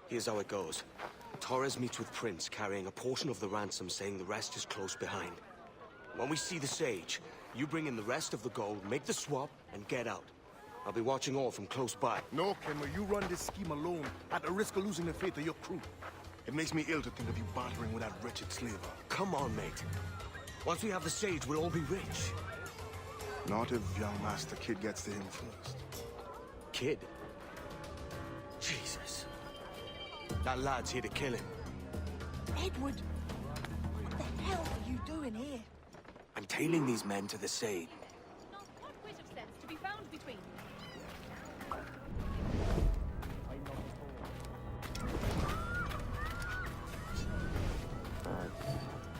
Here's how it goes. Torres meets with Prince, carrying a portion of the ransom, saying the rest is close behind. When we see the Sage, you bring in the rest of the gold, make the swap, and get out. I'll be watching all from close by. No, Kenway, you run this scheme alone, at the risk of losing the faith of your crew. It makes me ill to think of you bartering with that wretched slaver. Come on, mate. Once we have the Sage, we'll all be rich. Not if young Master Kid gets to him first. Kid? Jesus. That lad's here to kill him. Edward! What the hell are you doing here? I'm tailing these men to the Sage. Not one whit of sense to be found between you.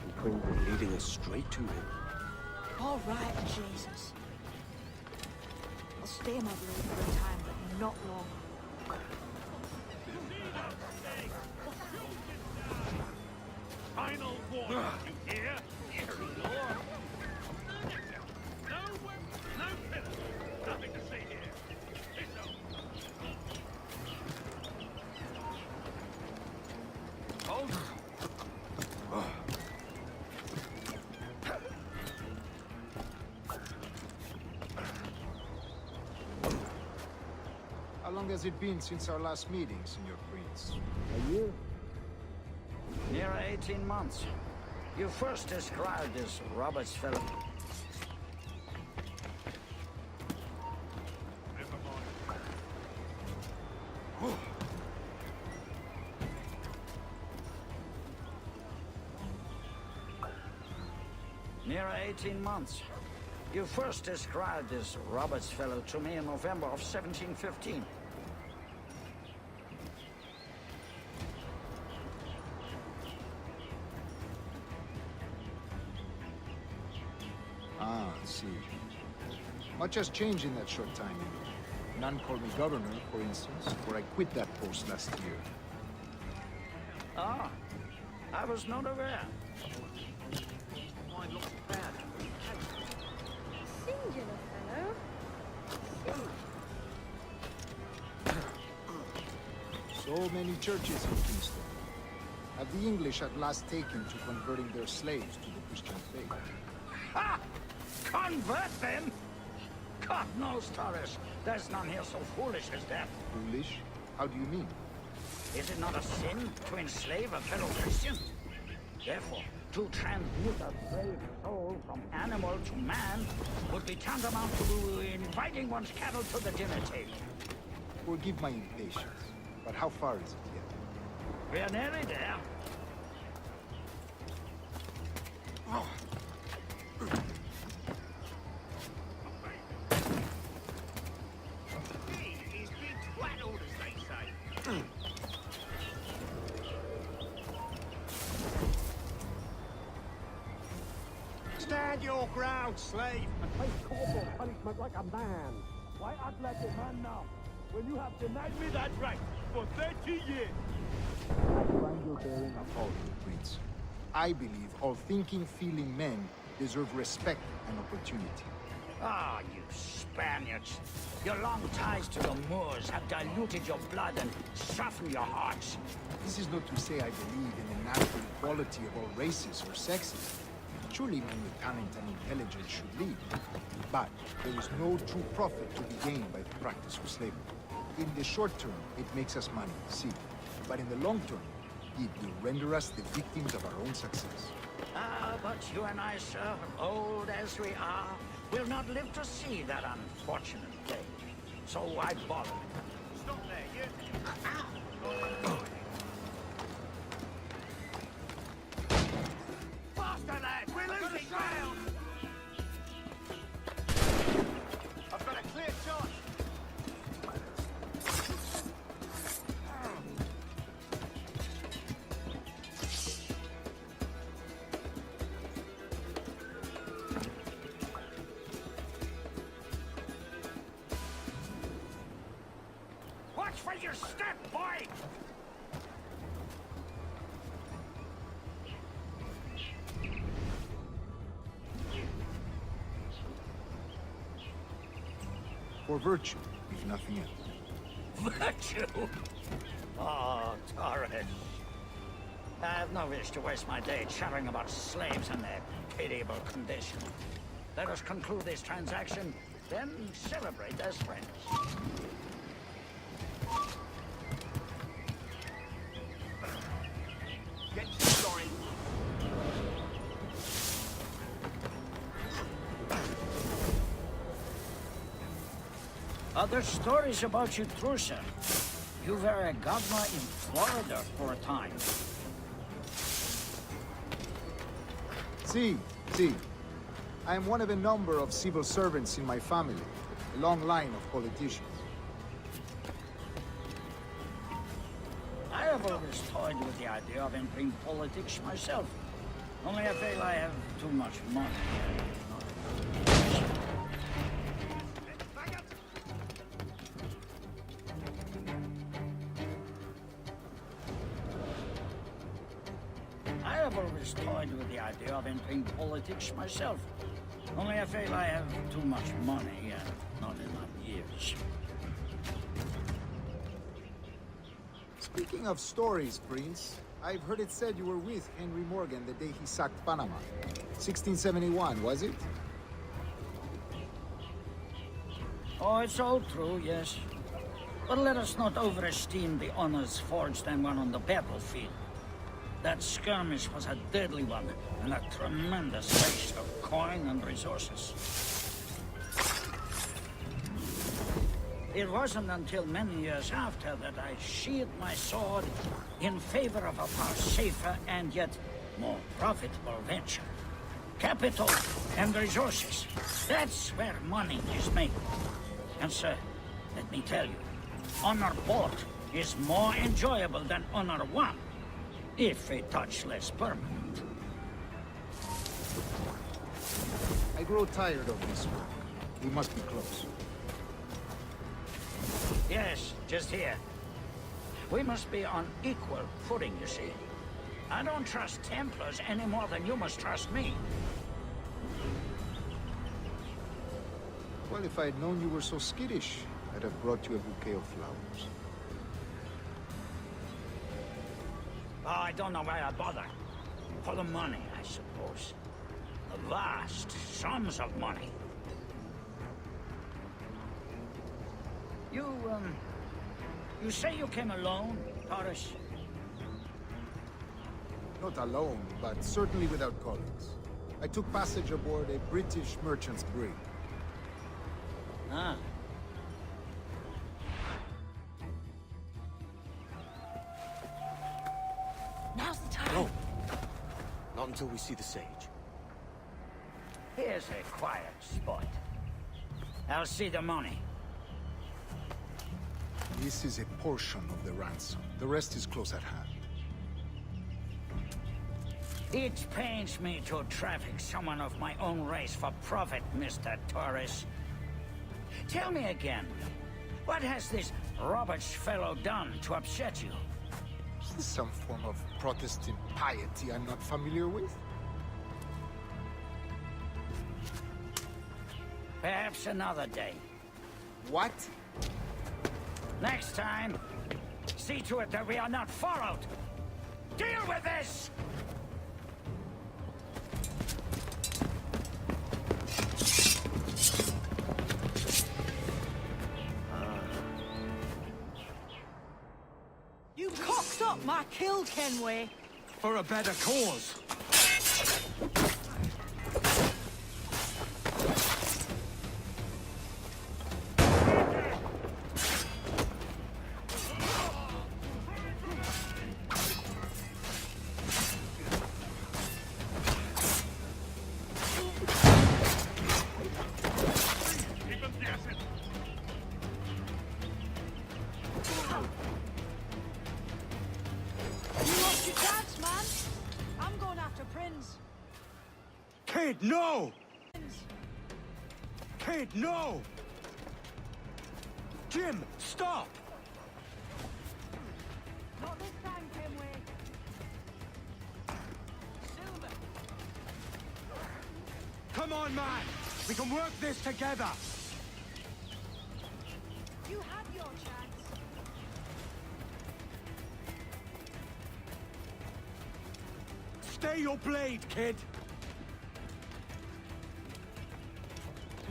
And Prince is leading us straight to him. All right, Jesus. I'll stay my blade for a time, but not long. Final warning, you hear? No weapons, no pillars. Nothing to see here. It's over. Hold. How long has it been since our last meeting, Senor Prince? A year? Near 18 months. You first described this Robert's fellow. Never mind. Near 18 months. You first described this Roberts fellow to me in November of 1715. Ah, I see. Much has changed in that short time, you know. None called me governor, for instance, for I quit that post last year. Ah, I was not aware. Mine looks bad. Singular fellow. So many churches in Kingston. Have the English at last taken to converting their slaves to the Christian faith? Ha! Convert them? God knows, Torres. There's none here so foolish as that. Foolish? How do you mean? Is it not a sin to enslave a fellow Christian? Therefore, to transmute a slave soul from animal to man would be tantamount to inviting one's cattle to the dinner table. Forgive my impatience, but how far is it yet? We are nearly there. He's been twaddled, as they say. Stand your ground, slave! and face corporal punishment like a man. Why act like a man now, when you have denied me that right for 30 years? I find your bearing appalling, Prince. I believe all thinking, feeling men deserve respect and opportunity. Ah, you Spaniards. Your long ties to the Moors have diluted your blood and softened your hearts. This is not to say I believe in the natural equality of all races or sexes. Surely men with talent and intelligence should lead. But there is no true profit to be gained by the practice of slavery. In the short term, it makes us money, see. But in the long term, it will render us the victims of our own success. Ah, but you and I, sir, old as we are, will not live to see that unfortunate day. So why bother? Stop there, you. Faster, lad! We're losing ground! I've got a clear shot! Watch for your step, boy! For virtue, if nothing else. Virtue? Oh, Torres. I have no wish to waste my day chattering about slaves and their pitiable condition. Let us conclude this transaction, then celebrate as friends. Get to the line. Other stories about you, true, sir. You were a governor in Florida for a time. See. I am one of a number of civil servants in my family, a long line of politicians. I have always toyed with the idea of entering politics myself. Only I feel I have too much money. I have always toyed with the idea of entering politics myself. Only I feel I have too much money and not enough years. Speaking of stories, Prince, I've heard it said you were with Henry Morgan the day he sacked Panama. 1671, was it? Oh, it's all true, yes. But let us not overesteem the honors forged and won on the battlefield. That skirmish was a deadly one, and a tremendous waste of coin and resources. It wasn't until many years after that I sheathed my sword in favor of a far safer and yet more profitable venture. Capital and resources. That's where money is made. And sir, let me tell you, honor bought is more enjoyable than honor won, if a touch less permanent. I grow tired of this work. We must be close. Yes, just here. We must be on equal footing, you see. I don't trust Templars any more than you must trust me. Well, if I had known you were so skittish, I'd have brought you a bouquet of flowers. Oh, I don't know why I bother. For the money, I suppose. The vast sums of money. You say you came alone, Torres? Not alone, but certainly without colleagues. I took passage aboard a British merchant's brig. Ah. Now's the time. No. Not until we see the sage. Here's a quiet spot. I'll see the money. This is a portion of the ransom. The rest is close at hand. It pains me to traffic someone of my own race for profit, Mr. Torres. Tell me again, what has this Roberts fellow done to upset you? Is this some form of Protestant piety I'm not familiar with? Perhaps another day. What? Next time, see to it that we are not followed. Deal with this! You cocked up my kill, Kenway. For a better cause. Keep them guessing. You lost your chance, man. I'm going after Prince. Kid, no! Kid, no! Jim, stop! Not this time, Kenway. Silver. Come on, man! We can work this together! You had your chance. Stay your blade, kid!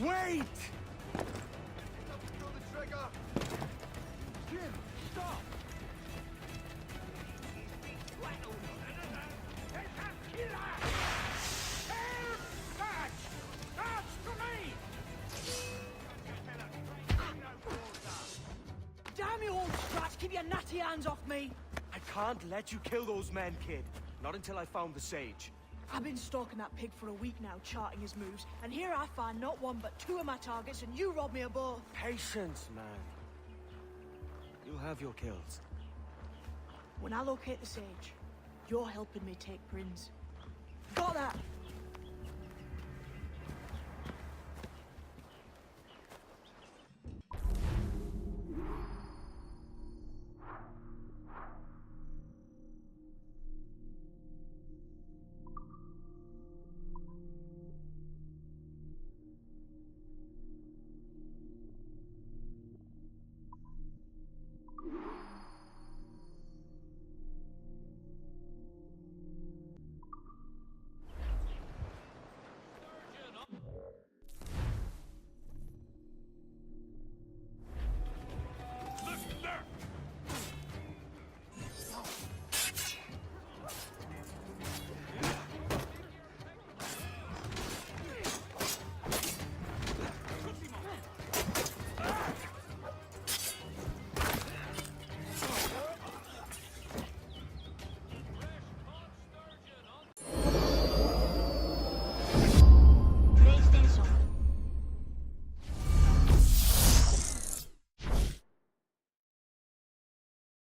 Wait! Pull the trigger! Jim, stop! Damn you, old strat! Keep your natty hands off me! I can't let you kill those men, kid. Not until I found the sage. I've been stalking that pig for a week now, charting his moves, and here I find not one but two of my targets, and you rob me of both. Patience, man. You'll have your kills. When I locate the sage, you're helping me take Prince. Got that?